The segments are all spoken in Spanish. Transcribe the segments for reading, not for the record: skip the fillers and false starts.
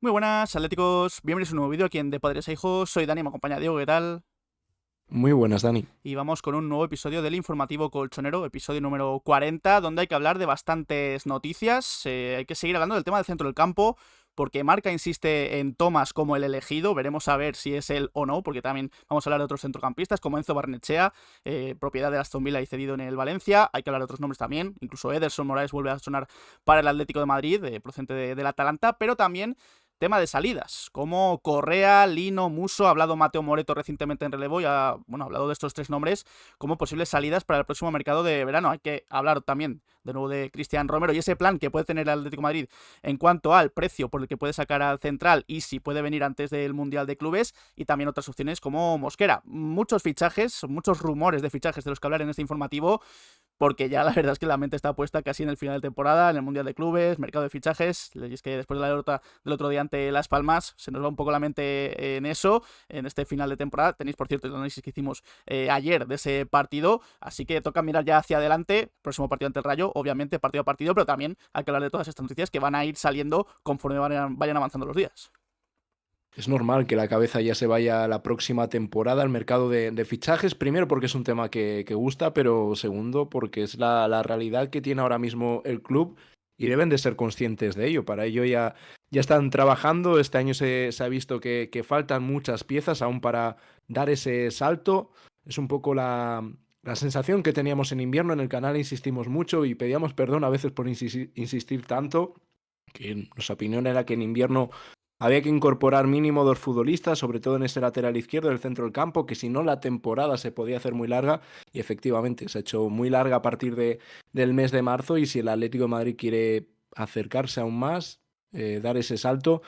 Muy buenas, atléticos. Bienvenidos a un nuevo vídeo aquí en De Padres a Hijos. Soy Dani, me acompaña Diego, ¿qué tal? Muy buenas, Dani. Y vamos con un nuevo episodio del Informativo Colchonero, episodio número 40, donde hay que hablar de bastantes noticias. Hay que seguir hablando del tema del centro del campo, porque Marca insiste en Thomas como el elegido. Veremos a ver si es él o no, porque también vamos a hablar de otros centrocampistas, como Enzo Barnechea, propiedad de Aston Villa y cedido en el Valencia. Hay que hablar de otros nombres también. Incluso Ederson Moraes vuelve a sonar para el Atlético de Madrid, procedente del Atalanta, pero también tema de salidas, como Correa, Lino, Muso. Ha hablado Mateo Moreto recientemente en relevo y ha hablado de estos tres nombres como posibles salidas para el próximo mercado de verano. Hay que hablar también de nuevo de Cristian Romero y ese plan que puede tener el Atlético de Madrid en cuanto al precio por el que puede sacar al central y si puede venir antes del Mundial de Clubes, y también otras opciones como Mosquera. Muchos fichajes, muchos rumores de fichajes de los que hablar en este informativo, porque ya la verdad es que la mente está puesta casi en el final de temporada, en el Mundial de Clubes, mercado de fichajes. Y es que después de la derrota del otro día ante Las Palmas, se nos va un poco la mente en eso, en este final de temporada. Tenéis, por cierto, el análisis que hicimos ayer de ese partido, así que toca mirar ya hacia adelante. Próximo partido ante el Rayo, obviamente, partido a partido, pero también hay que hablar de todas estas noticias que van a ir saliendo conforme vayan avanzando los días. Es normal que la cabeza ya se vaya a la próxima temporada al mercado de fichajes, primero porque es un tema que gusta, pero segundo porque es la realidad que tiene ahora mismo el club y deben de ser conscientes de ello. Para ello ya están trabajando, este año se ha visto que faltan muchas piezas aún para dar ese salto. Es un poco la sensación que teníamos en invierno. En el canal insistimos mucho y pedíamos perdón a veces por insistir tanto, que nuestra opinión era que en invierno había que incorporar mínimo dos futbolistas, sobre todo en ese lateral izquierdo del centro del campo, que si no la temporada se podía hacer muy larga, y efectivamente se ha hecho muy larga a partir del mes de marzo, y si el Atlético de Madrid quiere acercarse aún más, dar ese salto,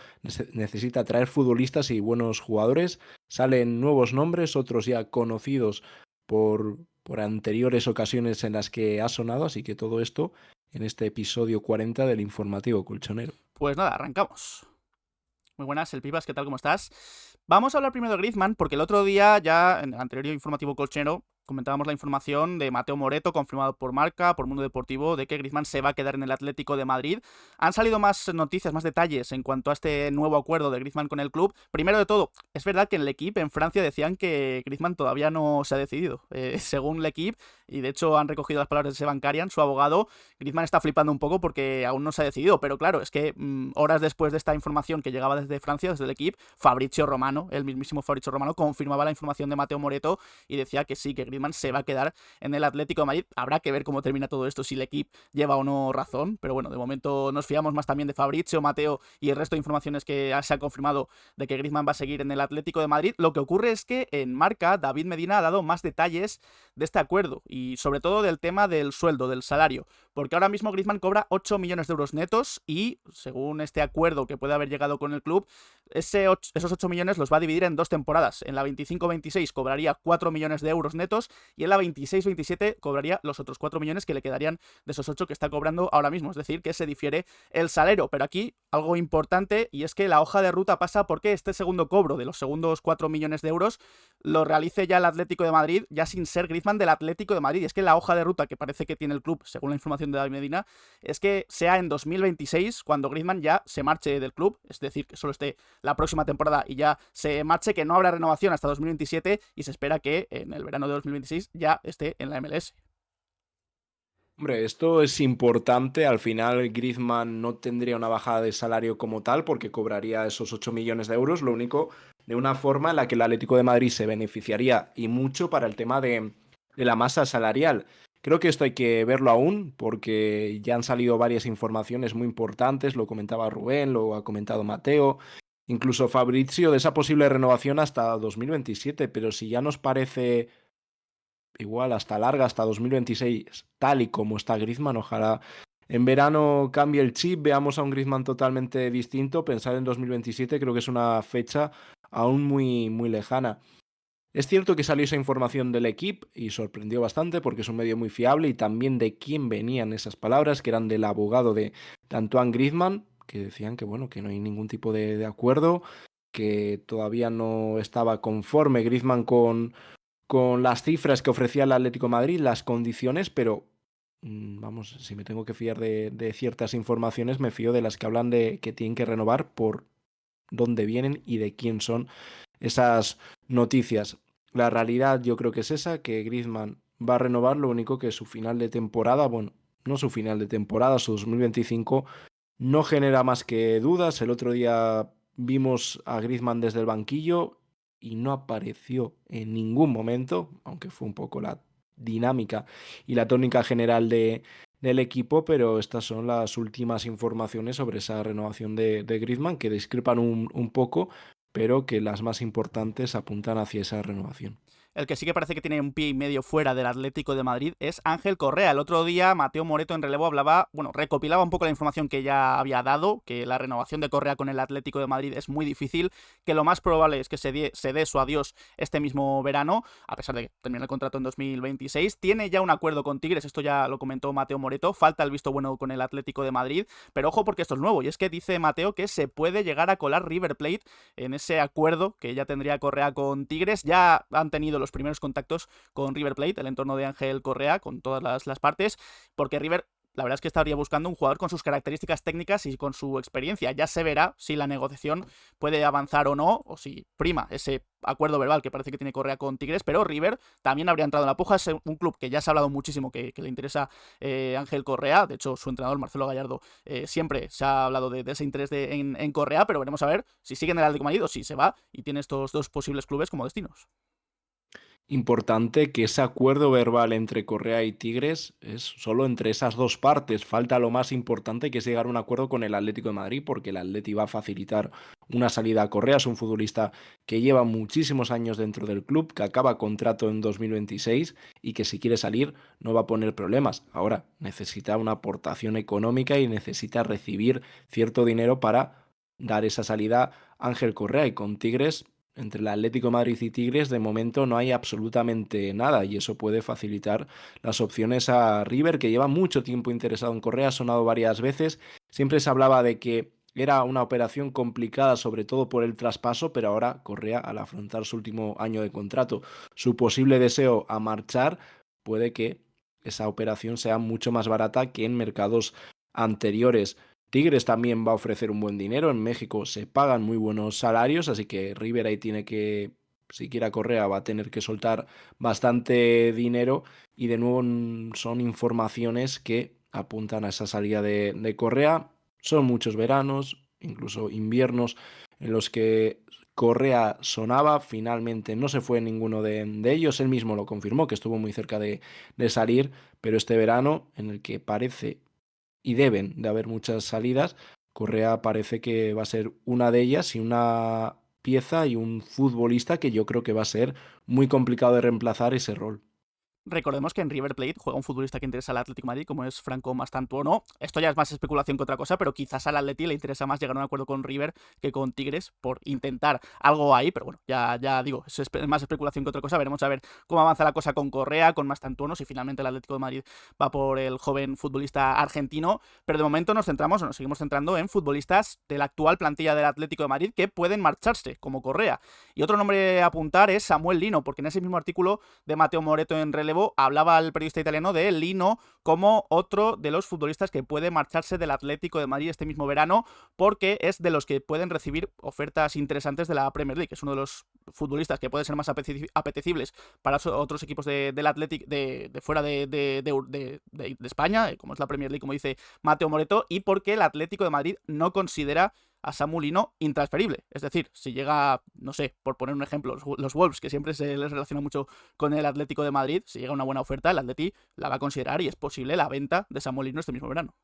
necesita traer futbolistas y buenos jugadores. Salen nuevos nombres, otros ya conocidos por anteriores ocasiones en las que ha sonado, así que todo esto en este episodio 40 del Informativo Colchonero. Pues nada, arrancamos. Muy buenas, el Pipas, ¿qué tal? ¿Cómo estás? Vamos a hablar primero de Griezmann, porque el otro día, ya en el anterior informativo colchero, comentábamos la información de Mateo Moreto, confirmado por Marca, por Mundo Deportivo, de que Griezmann se va a quedar en el Atlético de Madrid. Han salido más noticias, más detalles en cuanto a este nuevo acuerdo de Griezmann con el club. Primero de todo, es verdad que en el equipo en Francia decían que Griezmann todavía no se ha decidido. Según el equipo, y de hecho han recogido las palabras de Seban Karian, su abogado, Griezmann está flipando un poco porque aún no se ha decidido. Pero claro, es que horas después de esta información que llegaba desde Francia, desde el equipo, Fabrizio Romano, el mismísimo Fabrizio Romano, confirmaba la información de Mateo Moreto y decía que sí, que Griezmann se va a quedar en el Atlético de Madrid. Habrá que ver cómo termina todo esto, si el equipo lleva o no razón, pero bueno, de momento nos fiamos más también de Fabrizio, Mateo y el resto de informaciones que se ha confirmado de que Griezmann va a seguir en el Atlético de Madrid. Lo que ocurre es que en Marca, David Medina ha dado más detalles de este acuerdo y sobre todo del tema del sueldo, del salario, porque ahora mismo Griezmann cobra 8 millones de euros netos y, según este acuerdo que puede haber llegado con el club, esos 8 millones los va a dividir en dos temporadas. En la 25-26 cobraría 4 millones de euros netos y en la 26-27 cobraría los otros 4 millones que le quedarían de esos 8 que está cobrando ahora mismo. Es decir, que se difiere el salario. Pero aquí algo importante, y es que la hoja de ruta pasa porque este segundo cobro de los segundos 4 millones de euros lo realice ya el Atlético de Madrid, ya sin ser Griezmann del Atlético de Madrid. Y es que la hoja de ruta que parece que tiene el club, según la información de David Medina, es que sea en 2026 cuando Griezmann ya se marche del club, es decir, que solo esté la próxima temporada y ya se marche, que no habrá renovación hasta 2027 y se espera que en el verano de 2026 ya esté en la MLS. Hombre, esto es importante. Al final, Griezmann no tendría una bajada de salario como tal porque cobraría esos 8 millones de euros. Lo único, de una forma en la que el Atlético de Madrid se beneficiaría y mucho para el tema de la masa salarial. Creo que esto hay que verlo aún porque ya han salido varias informaciones muy importantes. Lo comentaba Rubén, lo ha comentado Mateo, incluso Fabrizio, de esa posible renovación hasta 2027. Pero si ya nos parece igual hasta larga, hasta 2026, tal y como está Griezmann. Ojalá en verano cambie el chip, veamos a un Griezmann totalmente distinto. Pensar en 2027 creo que es una fecha aún muy, muy lejana. Es cierto que salió esa información del equipo y sorprendió bastante porque es un medio muy fiable y también de quién venían esas palabras, que eran del abogado de Antoine Griezmann, que decían que bueno, que no hay ningún tipo de acuerdo, que todavía no estaba conforme Griezmann con las cifras que ofrecía el Atlético de Madrid, las condiciones, pero vamos, si me tengo que fiar de ciertas informaciones, me fío de las que hablan de que tienen que renovar por dónde vienen y de quién son esas noticias. La realidad yo creo que es esa, que Griezmann va a renovar, lo único que su final de temporada, bueno, no su final de temporada, su 2025 no genera más que dudas. El otro día vimos a Griezmann desde el banquillo y no apareció en ningún momento, aunque fue un poco la dinámica y la tónica general del equipo, pero estas son las últimas informaciones sobre esa renovación de Griezmann, que discrepan un poco, pero que las más importantes apuntan hacia esa renovación. El que sí que parece que tiene un pie y medio fuera del Atlético de Madrid es Ángel Correa. El otro día Mateo Moreto en relevo hablaba, bueno, recopilaba un poco la información que ya había dado, que la renovación de Correa con el Atlético de Madrid es muy difícil, que lo más probable es que se dé su adiós este mismo verano, a pesar de que termina el contrato en 2026. Tiene ya un acuerdo con Tigres, esto ya lo comentó Mateo Moreto, falta el visto bueno con el Atlético de Madrid, pero ojo porque esto es nuevo, y es que dice Mateo que se puede llegar a colar River Plate en ese acuerdo que ya tendría Correa con Tigres. Ya han tenido los primeros contactos con River Plate, el entorno de Ángel Correa, con todas las partes, porque River la verdad es que estaría buscando un jugador con sus características técnicas y con su experiencia. Ya se verá si la negociación puede avanzar o no, o si prima ese acuerdo verbal que parece que tiene Correa con Tigres, pero River también habría entrado en la puja. Es un club que ya se ha hablado muchísimo que le interesa Ángel Correa. De hecho, su entrenador Marcelo Gallardo siempre se ha hablado de ese interés en Correa, pero veremos a ver si sigue en el Atlético de Madrid o si se va y tiene estos dos posibles clubes como destinos. Importante que ese acuerdo verbal entre Correa y Tigres es solo entre esas dos partes. Falta lo más importante, que es llegar a un acuerdo con el Atlético de Madrid, porque el Atleti va a facilitar una salida a Correa. Es un futbolista que lleva muchísimos años dentro del club, que acaba contrato en 2026 y que si quiere salir no va a poner problemas. Ahora necesita una aportación económica y necesita recibir cierto dinero para dar esa salida a Ángel Correa, y con Tigres, entre el Atlético de Madrid y Tigres, de momento no hay absolutamente nada, y eso puede facilitar las opciones a River, que lleva mucho tiempo interesado en Correa. Ha sonado varias veces. Siempre se hablaba de que era una operación complicada, sobre todo por el traspaso, pero ahora Correa, al afrontar su último año de contrato, su posible deseo a marchar, puede que esa operación sea mucho más barata que en mercados anteriores. Tigres también va a ofrecer un buen dinero. En México se pagan muy buenos salarios, así que River ahí tiene que, si quiere a Correa, va a tener que soltar bastante dinero. Y de nuevo son informaciones que apuntan a esa salida de Correa. Son muchos veranos, incluso inviernos, en los que Correa sonaba. Finalmente no se fue ninguno de ellos. Él mismo lo confirmó, que estuvo muy cerca de salir, pero este verano, en el que parece y deben de haber muchas salidas, Correa parece que va a ser una de ellas, y una pieza y un futbolista que yo creo que va a ser muy complicado de reemplazar ese rol. Recordemos que en River Plate juega un futbolista que interesa al Atlético de Madrid, como es Franco Mastantuono. Esto ya es más especulación que otra cosa, pero quizás al Atleti le interesa más llegar a un acuerdo con River que con Tigres por intentar algo ahí. Pero bueno, ya digo, eso es más especulación que otra cosa. Veremos a ver cómo avanza la cosa con Correa, con Mastantuono, si finalmente el Atlético de Madrid va por el joven futbolista argentino. Pero de momento nos centramos, o nos seguimos centrando en futbolistas de la actual plantilla del Atlético de Madrid que pueden marcharse, como Correa. Y otro nombre a apuntar es Samuel Lino, porque en ese mismo artículo de Mateo Moreto en relevo hablaba el periodista italiano de Lino como otro de los futbolistas que puede marcharse del Atlético de Madrid este mismo verano, porque es de los que pueden recibir ofertas interesantes de la Premier League. Es uno de los futbolistas que pueden ser más apetecibles para otros equipos del Atlético de fuera de España, como es la Premier League, como dice Mateo Moreto, y porque el Atlético de Madrid no considera a Samu Lino intransferible. Es decir, si llega, no sé, por poner un ejemplo, los Wolves, que siempre se les relaciona mucho con el Atlético de Madrid, si llega una buena oferta, el Atleti la va a considerar y es posible la venta de Samu Lino este mismo verano.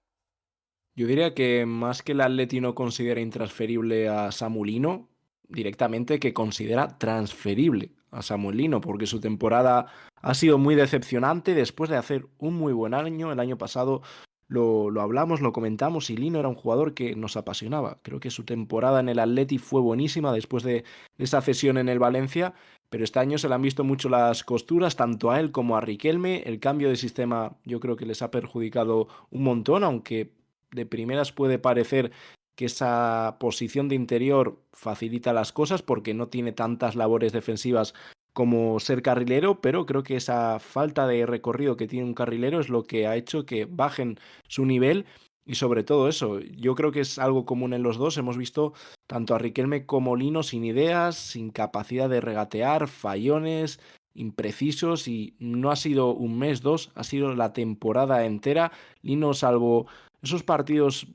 Yo diría que más que el Atleti no considera intransferible a Samulino, directamente que considera transferible a Samulino, porque su temporada ha sido muy decepcionante después de hacer un muy buen año. El año pasado lo hablamos, lo comentamos, y Lino era un jugador que nos apasionaba. Creo que su temporada en el Atleti fue buenísima después de esa cesión en el Valencia, pero este año se le han visto mucho las costuras, tanto a él como a Riquelme. El cambio de sistema yo creo que les ha perjudicado un montón, aunque de primeras puede parecer que esa posición de interior facilita las cosas porque no tiene tantas labores defensivas como ser carrilero, pero creo que esa falta de recorrido que tiene un carrilero es lo que ha hecho que bajen su nivel. Y sobre todo eso, yo creo que es algo común en los dos. Hemos visto tanto a Riquelme como Lino sin ideas, sin capacidad de regatear, fallones, imprecisos, y no ha sido un mes, dos, ha sido la temporada entera. Lino, salvo esos partidos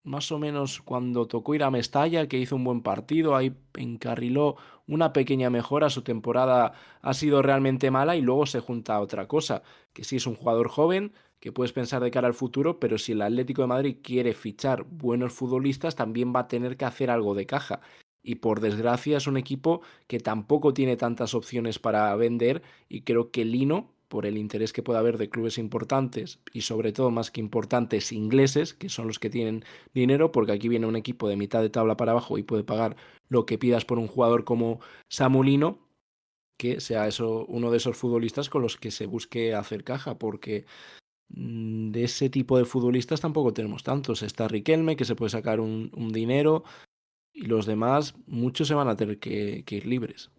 más o menos cuando tocó ir a Mestalla, que hizo un buen partido, ahí encarriló una pequeña mejora, su temporada ha sido realmente mala y luego se junta a otra cosa, que sí es un jugador joven, que puedes pensar de cara al futuro, pero si el Atlético de Madrid quiere fichar buenos futbolistas, también va a tener que hacer algo de caja. Y por desgracia es un equipo que tampoco tiene tantas opciones para vender, y creo que Lino, por el interés que pueda haber de clubes importantes y sobre todo más que importantes ingleses, que son los que tienen dinero, porque aquí viene un equipo de mitad de tabla para abajo y puede pagar lo que pidas por un jugador como Samulino, que sea eso uno de esos futbolistas con los que se busque hacer caja, porque de ese tipo de futbolistas tampoco tenemos tantos. Está Riquelme, que se puede sacar un dinero, y los demás, muchos se van a tener que ir libres.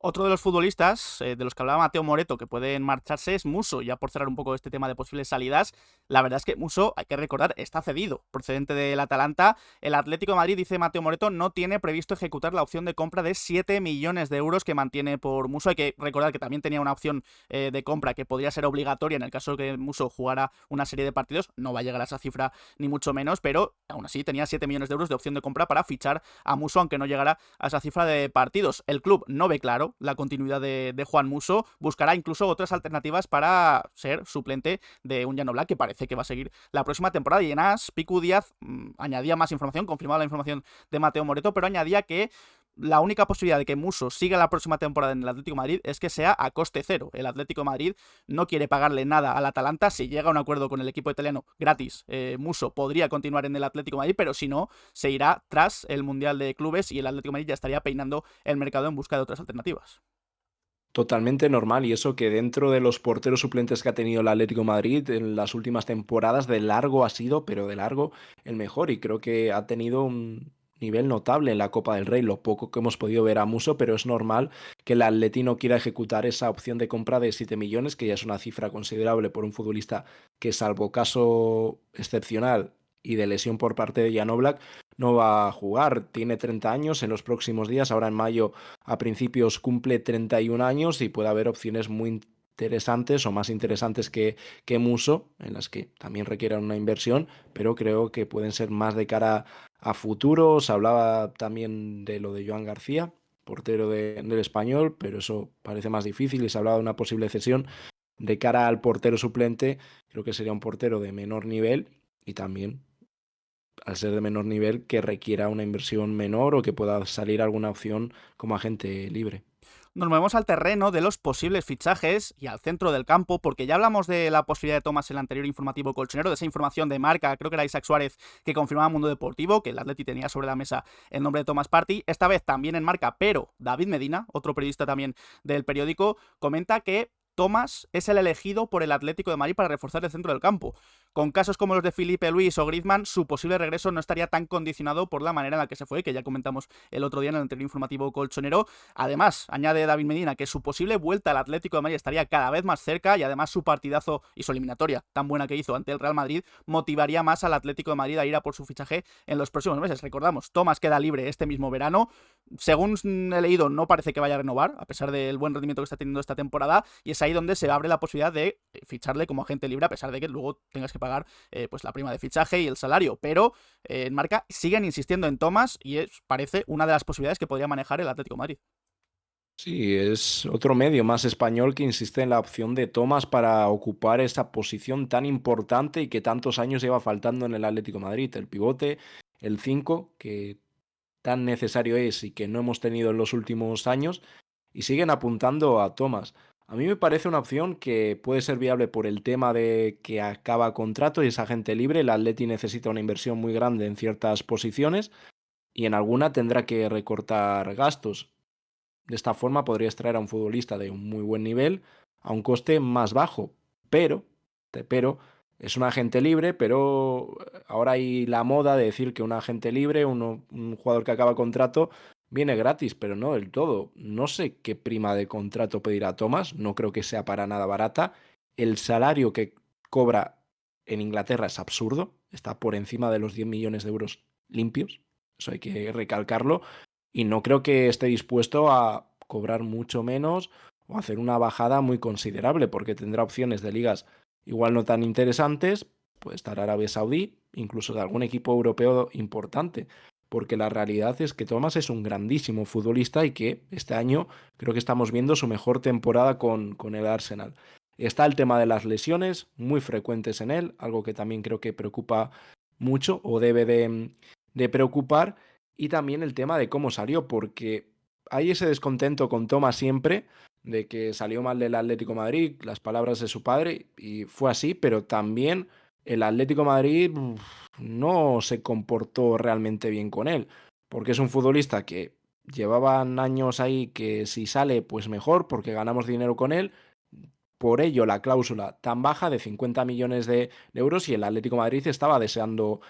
Otro de los futbolistas de los que hablaba Mateo Moreto que pueden marcharse es Muso. Ya por cerrar un poco este tema de posibles salidas, la verdad es que Muso, hay que recordar, está cedido, procedente del Atalanta. El Atlético de Madrid, dice Mateo Moreto, no tiene previsto ejecutar la opción de compra de 7 millones de euros que mantiene por Muso. Hay que recordar que también tenía una opción de compra que podría ser obligatoria en el caso de que Muso jugara una serie de partidos. No va a llegar a esa cifra ni mucho menos, pero aún así tenía 7 millones de euros de opción de compra para fichar a Muso, aunque no llegara a esa cifra de partidos. El club no ve claro la continuidad de Juan Muso, buscará incluso otras alternativas para ser suplente de un Jan Oblak, que parece que va a seguir la próxima temporada. Y en AS, Picu Díaz añadía más información, confirmaba la información de Mateo Moreto, pero añadía que la única posibilidad de que Muso siga la próxima temporada en el Atlético de Madrid es que sea a coste cero. El Atlético de Madrid no quiere pagarle nada al Atalanta. Si llega a un acuerdo con el equipo italiano gratis, Muso podría continuar en el Atlético de Madrid, pero si no, se irá tras el Mundial de Clubes y el Atlético de Madrid ya estaría peinando el mercado en busca de otras alternativas. Totalmente normal, y eso que dentro de los porteros suplentes que ha tenido el Atlético de Madrid en las últimas temporadas, de largo ha sido, pero de largo, el mejor, y creo que ha tenido un nivel notable en la Copa del Rey, lo poco que hemos podido ver a Muso, pero es normal que el Atleti no quiera ejecutar esa opción de compra de 7 millones, que ya es una cifra considerable por un futbolista que, salvo caso excepcional y de lesión por parte de Jan Oblak, no va a jugar. Tiene 30 años, en los próximos días, ahora en mayo a principios cumple 31 años, y puede haber opciones muy interesantes o más interesantes que Muso, en las que también requieran una inversión, pero creo que pueden ser más de cara a futuro. Se hablaba también de lo de Joan García, portero del Español, pero eso parece más difícil, y se hablaba de una posible cesión de cara al portero suplente. Creo que sería un portero de menor nivel, y también, al ser de menor nivel, que requiera una inversión menor o que pueda salir alguna opción como agente libre. Nos movemos al terreno de los posibles fichajes y al centro del campo, porque ya hablamos de la posibilidad de Thomas en el anterior informativo colchonero, de esa información de marca, creo que era Isaac Suárez, que confirmaba Mundo Deportivo, que el Atleti tenía sobre la mesa el nombre de Thomas Partey, esta vez también en marca, pero David Medina, otro periodista también del periódico, comenta que Thomas es el elegido por el Atlético de Madrid para reforzar el centro del campo. Con casos como los de Felipe Luis o Griezmann, su posible regreso no estaría tan condicionado por la manera en la que se fue, que ya comentamos el otro día en el anterior informativo colchonero. Además, añade David Medina que su posible vuelta al Atlético de Madrid estaría cada vez más cerca, y además su partidazo y su eliminatoria tan buena que hizo ante el Real Madrid motivaría más al Atlético de Madrid a ir a por su fichaje en los próximos meses. Recordamos, Thomas queda libre este mismo verano. Según he leído, no parece que vaya a renovar, a pesar del buen rendimiento que está teniendo esta temporada, y es ahí donde se abre la posibilidad de ficharle como agente libre, a pesar de que luego tengas que pagar pues la prima de fichaje y el salario. Pero en marca siguen insistiendo en Thomas, y parece una de las posibilidades que podría manejar el Atlético de Madrid. Sí, es otro medio más español que insiste en la opción de Thomas para ocupar esa posición tan importante y que tantos años lleva faltando en el Atlético de Madrid, el pivote, el 5, que tan necesario es y que no hemos tenido en los últimos años, y siguen apuntando a Thomas. A mí me parece una opción que puede ser viable por el tema de que acaba contrato y es agente libre. El Atleti necesita una inversión muy grande en ciertas posiciones, y en alguna tendrá que recortar gastos. De esta forma podría extraer a un futbolista de un muy buen nivel a un coste más bajo, pero, pero es un agente libre, pero ahora hay la moda de decir que un agente libre, un jugador que acaba contrato, viene gratis, pero no del todo. No sé qué prima de contrato pedirá Thomas, no creo que sea para nada barata. El salario que cobra en Inglaterra es absurdo, está por encima de los 10 millones de euros limpios, eso hay que recalcarlo, y no creo que esté dispuesto a cobrar mucho menos o hacer una bajada muy considerable, porque tendrá opciones de ligas igual no tan interesantes, puede estar Arabia Saudí, incluso de algún equipo europeo importante, porque la realidad es que Thomas es un grandísimo futbolista y que este año creo que estamos viendo su mejor temporada con el Arsenal. Está el tema de las lesiones, muy frecuentes en él, algo que también creo que preocupa mucho o debe de preocupar, y también el tema de cómo salió, porque hay ese descontento con Thomas siempre, de que salió mal del Atlético de Madrid, las palabras de su padre, y fue así, pero también el Atlético de Madrid no se comportó realmente bien con él, porque es un futbolista que llevaban años ahí que si sale, pues mejor, porque ganamos dinero con él. Por ello, la cláusula tan baja de 50 millones de euros, y el Atlético de Madrid estaba deseando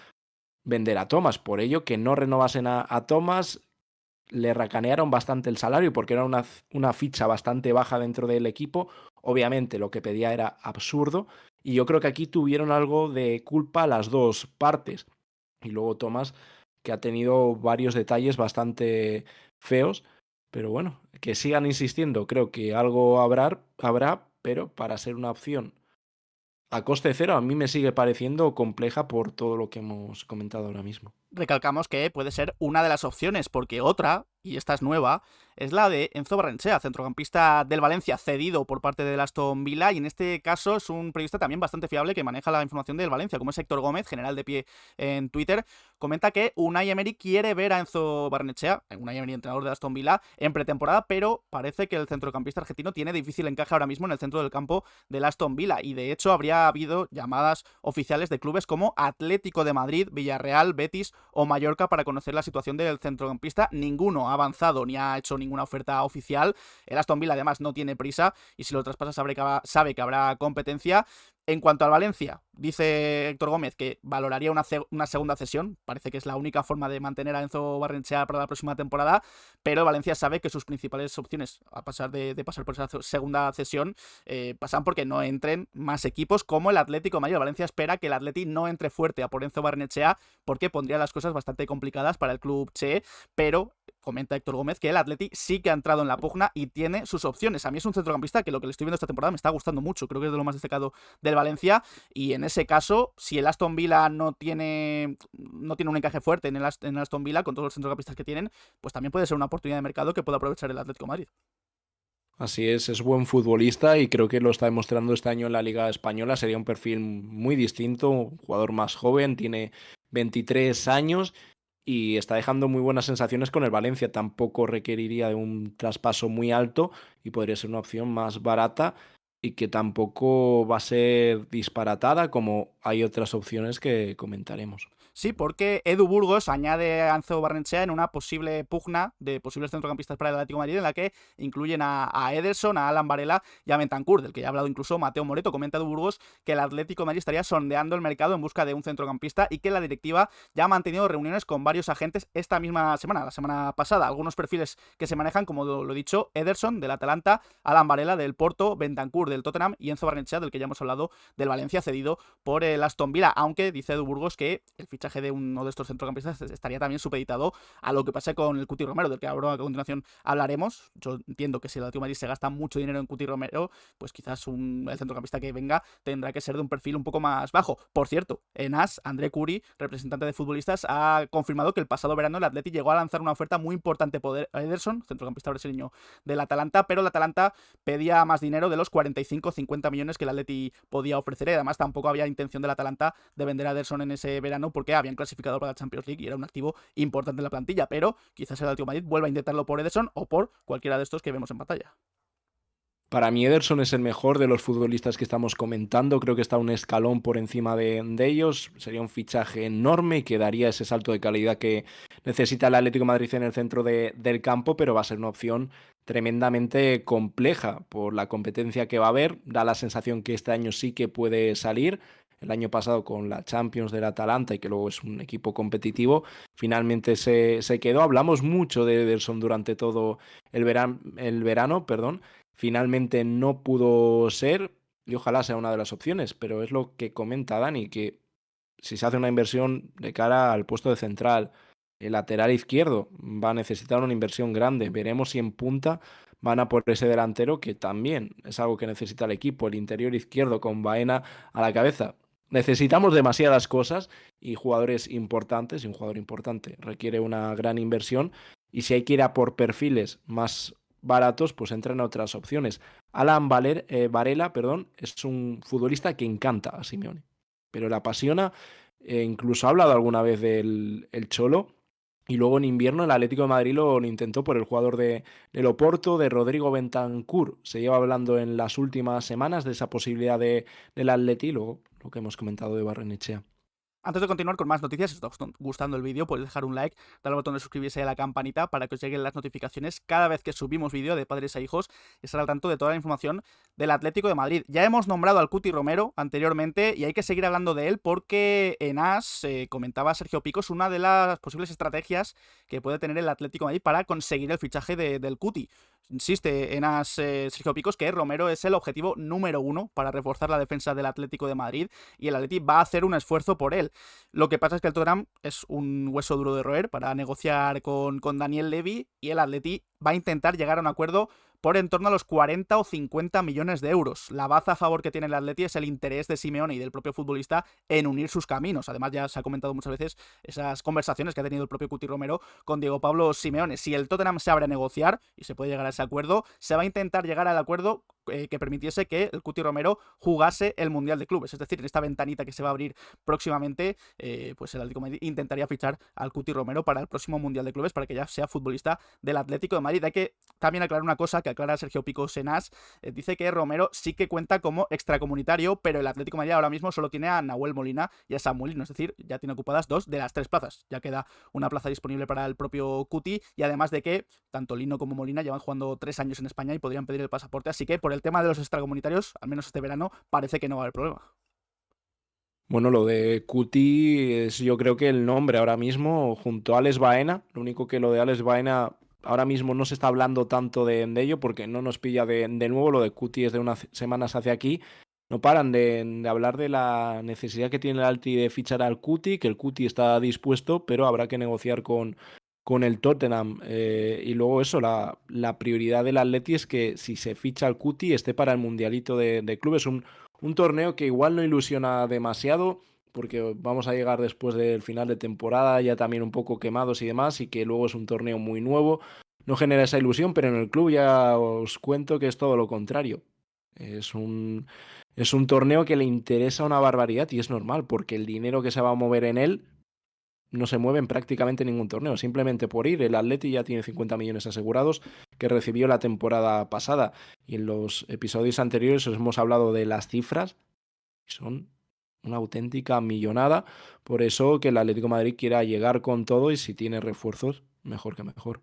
vender a Thomas. Por ello, que no renovasen a Thomas, le racanearon bastante el salario porque era una ficha bastante baja dentro del equipo. Obviamente lo que pedía era absurdo y yo creo que aquí tuvieron algo de culpa las dos partes. Y luego Thomas, que ha tenido varios detalles bastante feos, pero bueno, que sigan insistiendo, creo que algo habrá, pero para ser una opción a coste cero a mí me sigue pareciendo compleja por todo lo que hemos comentado ahora mismo. Recalcamos que puede ser una de las opciones, porque otra, y esta es nueva, es la de Enzo Barrenechea, centrocampista del Valencia, cedido por parte del Aston Villa, y en este caso es un periodista también bastante fiable que maneja la información del Valencia, como es Héctor Gómez, general de pie en Twitter, comenta que Unai Emery quiere ver a Enzo Barrenechea, Unai Emery, entrenador del Aston Villa, en pretemporada, pero parece que el centrocampista argentino tiene difícil encaje ahora mismo en el centro del campo del Aston Villa, y de hecho habría habido llamadas oficiales de clubes como Atlético de Madrid, Villarreal, Betis o Mallorca para conocer la situación del centrocampista. Ninguno ha avanzado ni ha hecho ninguna oferta oficial. El Aston Villa además no tiene prisa y si lo traspasa sabe que habrá competencia. En cuanto al Valencia, dice Héctor Gómez que valoraría una segunda cesión. Parece que es la única forma de mantener a Enzo Barrenechea para la próxima temporada, pero Valencia sabe que sus principales opciones a pasar de pasar por esa segunda cesión pasan porque no entren más equipos como el Atlético de Madrid. Valencia espera que el Atleti no entre fuerte a por Enzo Barrenechea porque pondría las cosas bastante complicadas para el club Che, pero comenta Héctor Gómez que el Atleti sí que ha entrado en la pugna y tiene sus opciones. A mí es un centrocampista que lo que le estoy viendo esta temporada me está gustando mucho, creo que es de lo más destacado del Valencia, y en ese caso, si el Aston Villa no tiene un encaje fuerte en el Aston Villa, con todos los centrocampistas que tienen, pues también puede ser una oportunidad de mercado que pueda aprovechar el Atlético de Madrid. Así es buen futbolista y creo que lo está demostrando este año en la Liga Española. Sería un perfil muy distinto, un jugador más joven, tiene 23 años y está dejando muy buenas sensaciones con el Valencia. Tampoco requeriría de un traspaso muy alto y podría ser una opción más barata y que tampoco va a ser disparatada como hay otras opciones que comentaremos. Sí, porque Edu Burgos añade a Enzo Barrenechea en una posible pugna de posibles centrocampistas para el Atlético de Madrid en la que incluyen a Ederson, a Alan Varela y a Bentancur, del que ya ha hablado incluso Mateo Moreto. Comenta Edu Burgos que el Atlético de Madrid estaría sondeando el mercado en busca de un centrocampista y que la directiva ya ha mantenido reuniones con varios agentes esta misma semana, la semana pasada. Algunos perfiles que se manejan, como lo he dicho, Ederson del Atalanta, Alan Varela del Porto, Bentancur del Tottenham y Enzo Barrenechea, del que ya hemos hablado, del Valencia, cedido por el Aston Villa, aunque dice Edu Burgos que el fichaje de uno de estos centrocampistas estaría también supeditado a lo que pase con el Cuti Romero, del que ahora a continuación hablaremos. Yo entiendo que si el Atlético de Madrid se gasta mucho dinero en Cuti Romero, pues quizás el centrocampista que venga tendrá que ser de un perfil un poco más bajo. Por cierto, en AS, André Curi, representante de futbolistas, ha confirmado que el pasado verano el Atleti llegó a lanzar una oferta muy importante por Ederson, centrocampista brasileño del Atalanta, pero el Atalanta pedía más dinero de los 45-50 millones que el Atleti podía ofrecer. Y además tampoco había intención del Atalanta de vender a Ederson en ese verano porque habían clasificado para la Champions League y era un activo importante en la plantilla, pero quizás el Atlético de Madrid vuelva a intentarlo por Ederson o por cualquiera de estos que vemos en pantalla. Para mí Ederson es el mejor de los futbolistas que estamos comentando, creo que está un escalón por encima de ellos, sería un fichaje enorme y que daría ese salto de calidad que necesita el Atlético de Madrid en el centro del campo, pero va a ser una opción tremendamente compleja por la competencia que va a haber, da la sensación que este año sí que puede salir. El año pasado con la Champions del Atalanta y que luego es un equipo competitivo, finalmente se quedó. Hablamos mucho de Ederson durante todo el verano, perdón. Finalmente no pudo ser y ojalá sea una de las opciones, pero es lo que comenta Dani, que si se hace una inversión de cara al puesto de central. El lateral izquierdo va a necesitar una inversión grande. Veremos si en punta van a por ese delantero, que también es algo que necesita el equipo. El interior izquierdo con Baena a la cabeza. Necesitamos demasiadas cosas y jugadores importantes. Y un jugador importante requiere una gran inversión. Y si hay que ir a por perfiles más baratos, pues entran otras opciones. Varela, perdón, es un futbolista que encanta a Simeone, pero le apasiona. Incluso ha hablado alguna vez del el Cholo. Y luego en invierno el Atlético de Madrid lo intentó por el jugador del Oporto, de Rodrigo Bentancur. Se lleva hablando en las últimas semanas de esa posibilidad del Atleti, luego lo que hemos comentado de Barrenechea. Antes de continuar con más noticias, si os está gustando el vídeo, podéis dejar un like, darle al botón de suscribirse y a la campanita para que os lleguen las notificaciones cada vez que subimos vídeo de padres a hijos y estar al tanto de toda la información del Atlético de Madrid. Ya hemos nombrado al Cuti Romero anteriormente y hay que seguir hablando de él porque en AS comentaba Sergio Picos una de las posibles estrategias que puede tener el Atlético de Madrid para conseguir el fichaje del Cuti. Insiste en AS Sergio Picos que Romero es el objetivo número 1 para reforzar la defensa del Atlético de Madrid y el Atleti va a hacer un esfuerzo por él. Lo que pasa es que el Tottenham es un hueso duro de roer para negociar con Daniel Levy y el Atleti va a intentar llegar a un acuerdo por en torno a los 40 o 50 millones de euros. La baza a favor que tiene el Atleti es el interés de Simeone y del propio futbolista en unir sus caminos. Además, ya se ha comentado muchas veces esas conversaciones que ha tenido el propio Cuti Romero con Diego Pablo Simeone. Si el Tottenham se abre a negociar y se puede llegar a ese acuerdo, se va a intentar llegar al acuerdo que permitiese que el Cuti Romero jugase el Mundial de Clubes. Es decir, en esta ventanita que se va a abrir próximamente, pues el Atlético de Madrid intentaría fichar al Cuti Romero para el próximo Mundial de Clubes para que ya sea futbolista del Atlético de Madrid. Hay que también aclarar una cosa que aclara Sergio Pico Senás. Dice que Romero sí que cuenta como extracomunitario, pero el Atlético de Madrid ahora mismo solo tiene a Nahuel Molina y a Samuelino, es decir, ya tiene ocupadas 2 de las 3 plazas. Ya queda una plaza disponible para el propio Cuti y además de que tanto Lino como Molina llevan jugando 3 años en España y podrían pedir el pasaporte, así que por el tema de los extracomunitarios, al menos este verano, parece que no va a haber problema. Bueno, lo de Cuti es yo creo que el nombre ahora mismo junto a Alex Baena. Lo único que lo de Alex Baena ahora mismo no se está hablando tanto de ello porque no nos pilla de nuevo. Lo de Cuti es de unas semanas hacia aquí. No paran de hablar de la necesidad que tiene el Alti de fichar al Cuti, que el Cuti está dispuesto, pero habrá que negociar con el Tottenham. Y luego eso, la prioridad del Atleti es que si se ficha al Cuti esté para el Mundialito de Clubes. Un torneo que igual no ilusiona demasiado, porque vamos a llegar después del final de temporada ya también un poco quemados y demás, y que luego es un torneo muy nuevo. No genera esa ilusión, pero en el club ya os cuento que es todo lo contrario. Es un torneo que le interesa una barbaridad y es normal, porque el dinero que se va a mover en él no se mueve en prácticamente ningún torneo. Simplemente por ir, el Atleti ya tiene 50 millones asegurados que recibió la temporada pasada. Y en los episodios anteriores os hemos hablado de las cifras. Son una auténtica millonada. Por eso que el Atlético de Madrid quiera llegar con todo y si tiene refuerzos, mejor que mejor.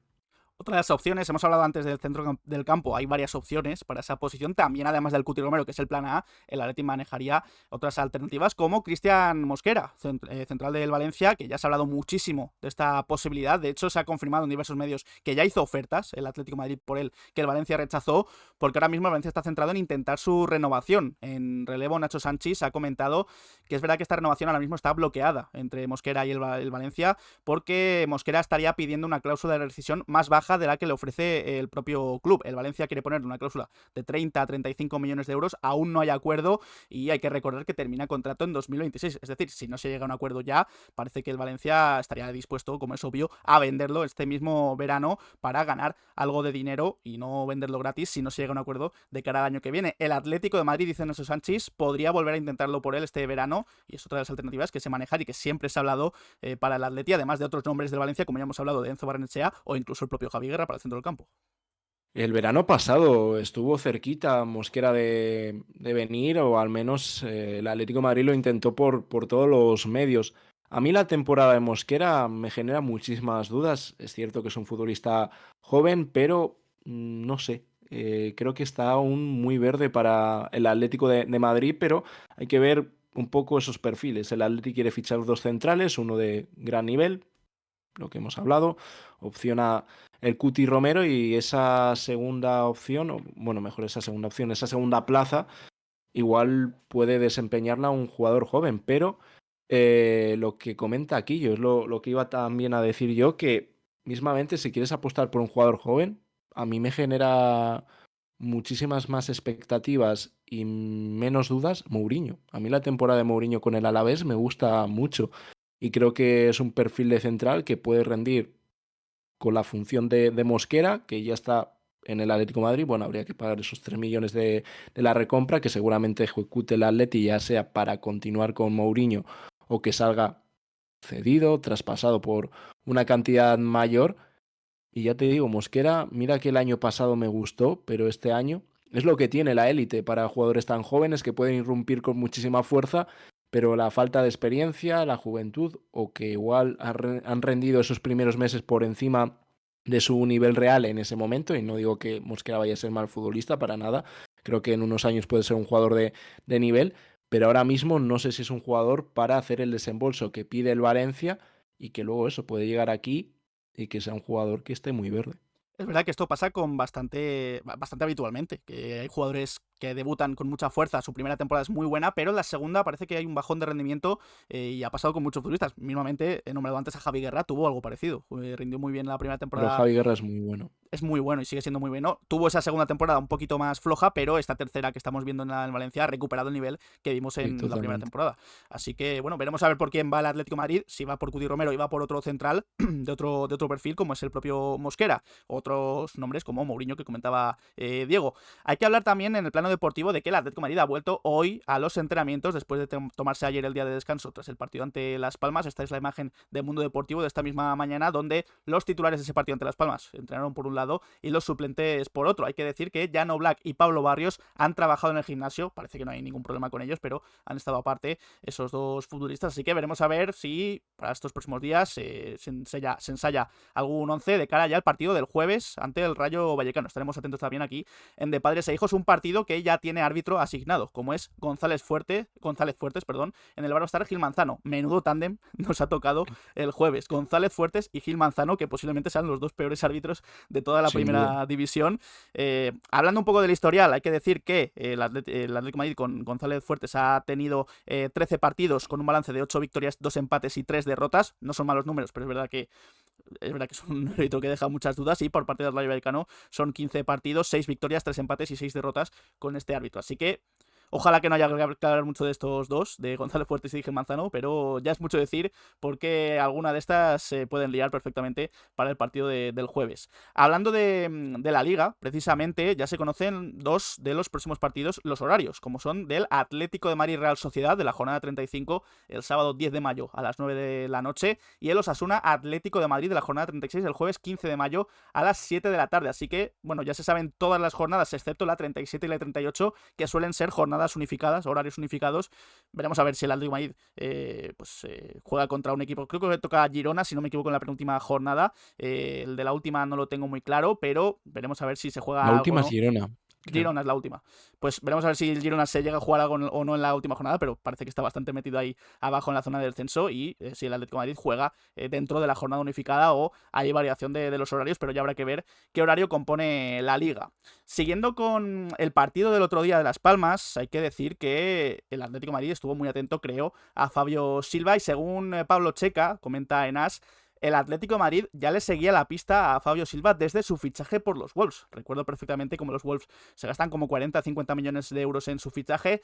Otra de las opciones, hemos hablado antes del centro del campo, hay varias opciones para esa posición. También, además del Cuti Romero, que es el plan A, el Atleti manejaría otras alternativas como Cristian Mosquera, central del Valencia, que ya se ha hablado muchísimo de esta posibilidad. De hecho, se ha confirmado en diversos medios que ya hizo ofertas el Atlético de Madrid por él, que el Valencia rechazó, porque ahora mismo el Valencia está centrado en intentar su renovación. En relevo, Nacho Sánchez ha comentado que es verdad que esta renovación ahora mismo está bloqueada entre Mosquera y el Valencia, porque Mosquera estaría pidiendo una cláusula de rescisión más baja de la que le ofrece el propio club. El Valencia quiere poner una cláusula de 30 a 35 millones de euros, aún no hay acuerdo y hay que recordar que termina contrato en 2026, es decir, si no se llega a un acuerdo ya, parece que el Valencia estaría dispuesto, como es obvio, a venderlo este mismo verano para ganar algo de dinero y no venderlo gratis si no se llega a un acuerdo de cara al año que viene. El Atlético de Madrid, dice Nacho Sánchez, podría volver a intentarlo por él este verano y es otra de las alternativas que se manejan y que siempre se ha hablado para el Atleti, además de otros nombres del Valencia, como ya hemos hablado de Enzo Barrenechea o incluso el propio Javi Guerra para el centro del campo. El verano pasado estuvo cerquita Mosquera de venir, o al menos el Atlético de Madrid lo intentó por todos los medios. A mí la temporada de Mosquera me genera muchísimas dudas. Es cierto que es un futbolista joven, pero no sé. Creo que está aún muy verde para el Atlético de Madrid, pero hay que ver un poco esos perfiles. El Atlético quiere fichar dos centrales, uno de gran nivel, lo que hemos hablado, opciona el Cuti Romero y esa segunda opción, o bueno, mejor esa segunda opción, esa segunda plaza, igual puede desempeñarla un jugador joven, pero Lo que comenta aquí, yo es lo que iba también a decir yo, que mismamente si quieres apostar por un jugador joven, a mí me genera muchísimas más expectativas y menos dudas Mourinho. A mí la temporada de Mourinho con el Alavés me gusta mucho y creo que es un perfil de central que puede rendir con la función de Mosquera, que ya está en el Atlético de Madrid. Bueno, habría que pagar esos 3 millones de la recompra, que seguramente ejecute el Atleti, ya sea para continuar con Mourinho o que salga cedido, traspasado por una cantidad mayor. Y ya te digo, Mosquera, mira que el año pasado me gustó, pero este año es lo que tiene la élite para jugadores tan jóvenes que pueden irrumpir con muchísima fuerza, pero la falta de experiencia, la juventud, o que igual han rendido esos primeros meses por encima de su nivel real en ese momento, y no digo que Mosquera vaya a ser mal futbolista para nada, creo que en unos años puede ser un jugador de nivel, pero ahora mismo no sé si es un jugador para hacer el desembolso que pide el Valencia y que luego eso puede llegar aquí y que sea un jugador que esté muy verde. Es verdad que esto pasa con bastante habitualmente, que hay jugadores que debutan con mucha fuerza, su primera temporada es muy buena, pero en la segunda parece que hay un bajón de rendimiento y ha pasado con muchos futbolistas. Mismamente, he nombrado antes a Javi Guerra, tuvo algo parecido, rindió muy bien la primera Pero temporada, Javi Guerra es muy bueno. es muy bueno y sigue siendo muy bueno. Tuvo esa segunda temporada un poquito más floja, pero esta tercera que estamos viendo en Valencia ha recuperado el nivel que vimos Sí, en la primera totalmente. temporada. Así que, bueno, veremos a ver por quién va el Atlético de Madrid, si va por Cuti Romero y va por otro central de otro perfil, como es el propio Mosquera. Otros nombres como Mourinho, que comentaba Diego. Hay que hablar también en el plano deportivo de que el Atlético de Madrid ha vuelto hoy a los entrenamientos después de tomarse ayer el día de descanso tras el partido ante Las Palmas. Esta es la imagen de Mundo Deportivo de esta misma mañana, donde los titulares de ese partido ante Las Palmas entrenaron por un lado y los suplentes por otro. Hay que decir que Jan Oblak y Pablo Barrios han trabajado en el gimnasio, parece que no hay ningún problema con ellos, pero han estado aparte esos dos futbolistas, así que veremos a ver si para estos próximos días se ensaya algún once de cara ya al partido del jueves ante el Rayo Vallecano. Estaremos atentos también aquí en De Padres e Hijos, un partido que ya tiene árbitro asignado, como es González Fuertes, en el bar va a estar Gil Manzano. Menudo tándem nos ha tocado el jueves, González Fuertes y Gil Manzano, que posiblemente sean los dos peores árbitros de toda la Sin duda. primera división. Hablando un poco del historial, hay que decir que el Atlético de Madrid con González Fuertes ha tenido 13 partidos con un balance de 8 victorias, 2 empates y 3 derrotas. No son malos números, pero es verdad que es un árbitro que deja muchas dudas, y por parte del Rayo Vallecano son 15 partidos, 6 victorias, 3 empates y 6 derrotas con este árbitro. Así que ojalá que no haya que hablar mucho de estos dos, de González Fuertes y Ángel Manzano, pero ya es mucho decir porque alguna de estas se pueden liar perfectamente para el partido del jueves. Hablando de la Liga, precisamente ya se conocen dos de los próximos partidos, los horarios, como son del Atlético de Madrid Real Sociedad de la jornada 35, el sábado 10 de mayo a las 9 de la noche, y el Osasuna Atlético de Madrid de la jornada 36 el jueves 15 de mayo a las 7 de la tarde. Así que, bueno, ya se saben todas las jornadas, excepto la 37 y la 38, que suelen ser jornadas unificadas, horarios unificados. Veremos a ver si el Atlético de Madrid juega contra un equipo. Creo que toca a Girona, si no me equivoco, en la penúltima jornada. El de la última no lo tengo muy claro, pero veremos a ver si se La juega algo o última es no. Girona, creo. Girona es la última. Pues veremos a ver si el Girona se llega a jugar algo o no en la última jornada, pero parece que está bastante metido ahí abajo en la zona del descenso, y si el Atlético de Madrid juega dentro de la jornada unificada o hay variación de los horarios, pero ya habrá que ver qué horario compone la liga. Siguiendo con el partido del otro día de Las Palmas, hay que decir que el Atlético de Madrid estuvo muy atento, creo, a Fabio Silva, y según Pablo Checa, comenta en AS, el Atlético de Madrid ya le seguía la pista a Fabio Silva desde su fichaje por los Wolves. Recuerdo perfectamente cómo los Wolves se gastan como 40-50 millones de euros en su fichaje.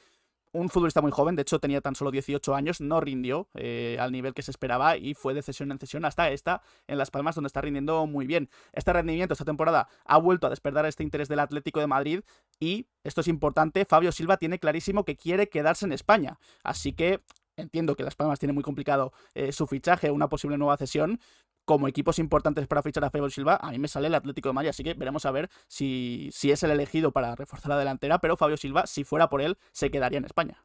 Un futbolista muy joven, de hecho tenía tan solo 18 años, no rindió al nivel que se esperaba y fue de cesión en cesión hasta esta en Las Palmas, donde está rindiendo muy bien. Este rendimiento esta temporada ha vuelto a despertar este interés del Atlético de Madrid, y esto es importante, Fabio Silva tiene clarísimo que quiere quedarse en España, así que entiendo que Las Palmas tiene muy complicado su fichaje, una posible nueva cesión. Como equipos importantes para fichar a Fabio Silva, a mí me sale el Atlético de Madrid, así que veremos a ver si es el elegido para reforzar la delantera, pero Fabio Silva, si fuera por él, se quedaría en España.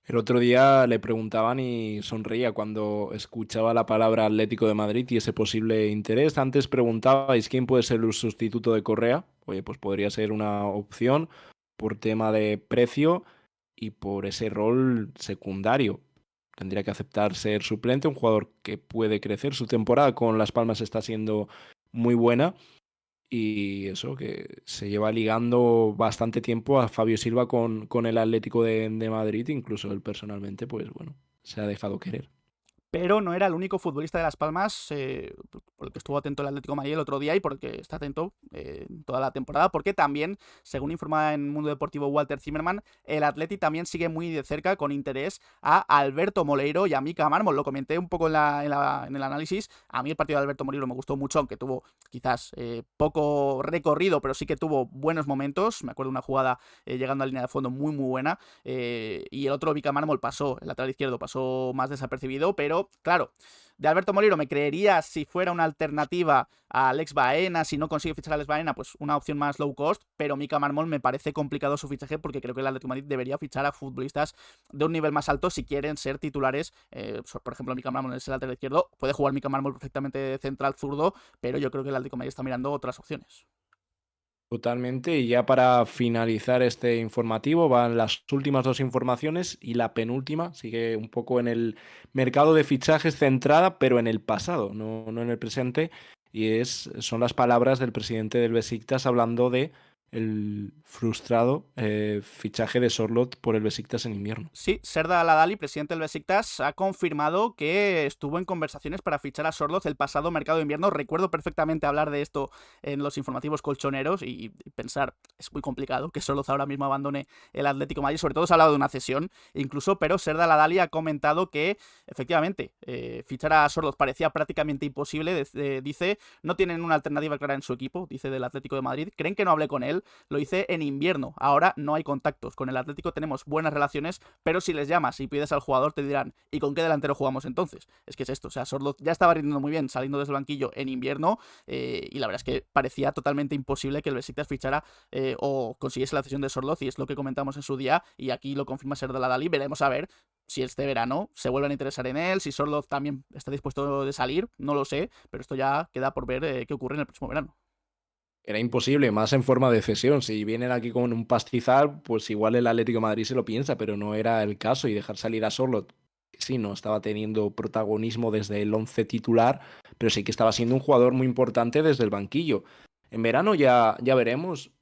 El otro día le preguntaban y sonreía cuando escuchaba la palabra Atlético de Madrid y ese posible interés. Antes preguntabais quién puede ser el sustituto de Correa. Oye, pues podría ser una opción por tema de precio y por ese rol secundario. Tendría que aceptar ser suplente, un jugador que puede crecer. Su temporada con Las Palmas está siendo muy buena. Y eso, que se lleva ligando bastante tiempo a Fabio Silva con el Atlético de Madrid, incluso él personalmente, pues bueno, se ha dejado querer. Pero no era el único futbolista de Las Palmas por el que estuvo atento el Atlético de Madrid el otro día y por el que está atento toda la temporada, porque también, según informa en Mundo Deportivo Walter Zimmerman, el Atleti también sigue muy de cerca con interés a Alberto Moleiro y a Mika Mármol. Lo comenté un poco en el análisis. A mí el partido de Alberto Moleiro me gustó mucho, aunque tuvo quizás poco recorrido, pero sí que tuvo buenos momentos. Me acuerdo de una jugada llegando a línea de fondo muy muy buena, y el otro Mika Mármol pasó, el lateral izquierdo pasó más desapercibido, pero claro, de Alberto Molino me creería si fuera una alternativa a Alex Baena, si no consigue fichar a Alex Baena, pues una opción más low cost, pero Mika Mármol me parece complicado su fichaje porque creo que el Atlético de Madrid debería fichar a futbolistas de un nivel más alto si quieren ser titulares. Por ejemplo, Mika Mármol es el lateral izquierdo, puede jugar Mika Mármol perfectamente central zurdo, pero yo creo que el Atlético de Madrid está mirando otras opciones. Totalmente, y ya para finalizar este informativo van las últimas dos informaciones y la penúltima sigue un poco en el mercado de fichajes centrada, pero en el pasado, no en el presente, y son las palabras del presidente del Besiktas hablando de el frustrado fichaje de Sorloth por el Besiktas en invierno. Sí, Serdar Al-Adali, presidente del Besiktas, ha confirmado que estuvo en conversaciones para fichar a Sorloth el pasado mercado de invierno. Recuerdo perfectamente hablar de esto en los informativos colchoneros y pensar, es muy complicado que Sorloth ahora mismo abandone el Atlético de Madrid. Sobre todo se ha hablado de una cesión, incluso, pero Serdar Al-Adali ha comentado que efectivamente fichar a Sorloth parecía prácticamente imposible. Dice, no tienen una alternativa clara en su equipo, dice, del Atlético de Madrid. Creen que no hablé con él, lo hice en invierno. Ahora no hay contactos. Con el Atlético tenemos buenas relaciones, pero si les llamas y pides al jugador te dirán, ¿y con qué delantero jugamos entonces? Es que es esto, o sea, Sorloth ya estaba rindiendo muy bien saliendo desde el banquillo en invierno, y la verdad es que parecía totalmente imposible que el Besiktas fichara o consiguiese la cesión de Sorloth, y es lo que comentamos en su día, y aquí lo confirma Serdar Al-Adali. Veremos a ver si este verano se vuelven a interesar en él, si Sorloth también está dispuesto de salir, no lo sé, pero esto ya queda por ver qué ocurre en el próximo verano. Era imposible, más en forma de cesión. Si vienen aquí con un pastizal, pues igual el Atlético de Madrid se lo piensa, pero no era el caso. Y dejar salir a Sorloth, sí, no estaba teniendo protagonismo desde el 11 titular, pero sí que estaba siendo un jugador muy importante desde el banquillo. En verano ya veremos.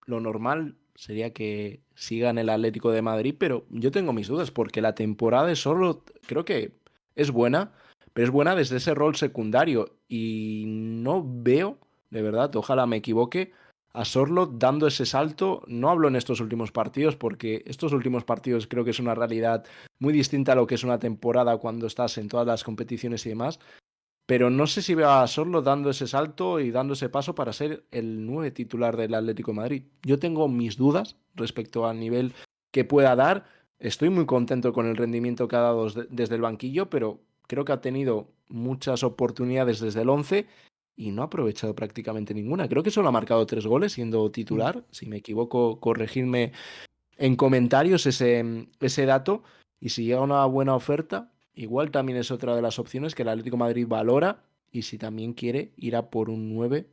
Lo normal sería que siga en el Atlético de Madrid, pero yo tengo mis dudas porque la temporada de Sorloth creo que es buena, pero es buena desde ese rol secundario y no veo, de verdad, ojalá me equivoque, a Sorloth dando ese salto. No hablo en estos últimos partidos porque estos últimos partidos creo que es una realidad muy distinta a lo que es una temporada cuando estás en todas las competiciones y demás, pero no sé si veo a Sorloth dando ese salto y dando ese paso para ser el 9 titular del Atlético de Madrid. Yo tengo mis dudas respecto al nivel que pueda dar. Estoy muy contento con el rendimiento que ha dado desde el banquillo, pero creo que ha tenido muchas oportunidades desde el 11 y no ha aprovechado prácticamente ninguna. Creo que solo ha marcado 3 goles siendo titular. Si me equivoco, corregidme en comentarios ese dato. Y si llega una buena oferta, igual también es otra de las opciones que el Atlético de Madrid valora. Y si también quiere ir a por un 9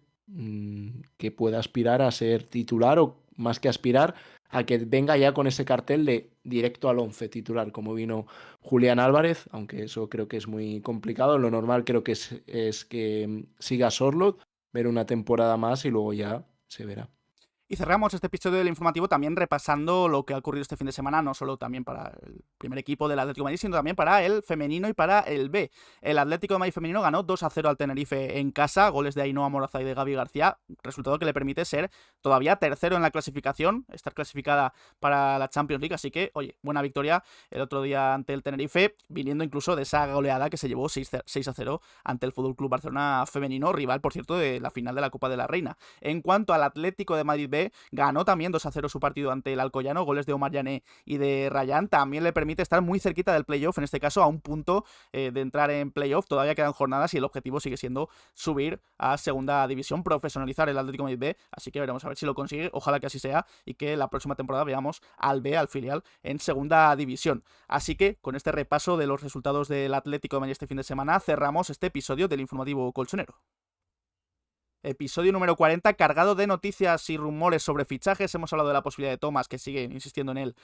que pueda aspirar a ser titular o más que aspirar a que venga ya con ese cartel de directo al 11 titular, como vino Julián Álvarez, aunque eso creo que es muy complicado. Lo normal creo que es que siga Sorloth, ver una temporada más y luego ya se verá. Y cerramos este episodio del informativo también repasando lo que ha ocurrido este fin de semana, no solo también para el primer equipo del Atlético de Madrid, sino también para el femenino y para el B. El Atlético de Madrid femenino ganó 2-0 al Tenerife en casa, goles de Ainhoa Moraza y de Gaby García, resultado que le permite ser todavía tercero en la clasificación, estar clasificada para la Champions League, así que, oye, buena victoria el otro día ante el Tenerife, viniendo incluso de esa goleada que se llevó 6-0 ante el FC Barcelona femenino, rival, por cierto, de la final de la Copa de la Reina. En cuanto al Atlético de Madrid B, ganó también 2-0 su partido ante el Alcoyano, goles de Omar Llané y de Rayán, también le permite estar muy cerquita del playoff, en este caso a un punto de entrar en playoff. Todavía quedan jornadas y el objetivo sigue siendo subir a segunda división, profesionalizar el Atlético de Madrid B, así que veremos a ver si lo consigue, ojalá que así sea y que la próxima temporada veamos al B, al filial, en segunda división. Así que con este repaso de los resultados del Atlético de Madrid este fin de semana cerramos este episodio del informativo colchonero. Episodio número 40, cargado de noticias y rumores sobre fichajes. Hemos hablado de la posibilidad de Thomas, que sigue insistiendo en él.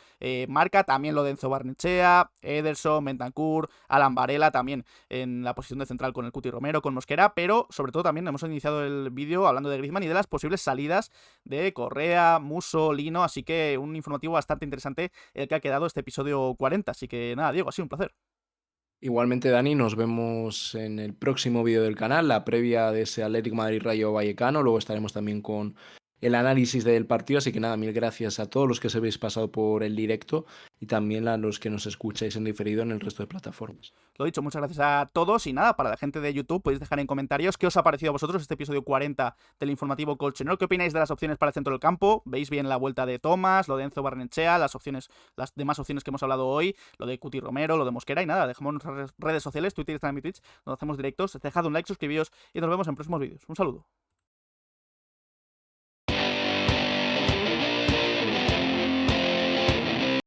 Marca, también lo de Enzo Barnechea, Ederson, Bentancur, Alan Varela, también en la posición de central con el Cuti Romero, con Mosquera, pero sobre todo también hemos iniciado el vídeo hablando de Griezmann y de las posibles salidas de Correa, Muso, Lino, así que un informativo bastante interesante el que ha quedado este episodio 40. Así que nada, Diego, ha sido un placer. Igualmente, Dani, nos vemos en el próximo vídeo del canal, la previa de ese Atlético Madrid-Rayo Vallecano. Luego estaremos también con el análisis del partido. Así que nada, mil gracias a todos los que os habéis pasado por el directo y también a los que nos escucháis en diferido en el resto de plataformas. Lo dicho, muchas gracias a todos y nada, para la gente de YouTube podéis dejar en comentarios qué os ha parecido a vosotros este episodio 40 del informativo Colchonero, qué opináis de las opciones para el centro del campo, veis bien la vuelta de Tomás, lo de Enzo Barnechea, las demás opciones que hemos hablado hoy, lo de Cuti Romero, lo de Mosquera y nada, dejamos nuestras redes sociales, Twitter, Instagram y Twitch, donde hacemos directos, dejad un like, suscribíos y nos vemos en próximos vídeos. Un saludo.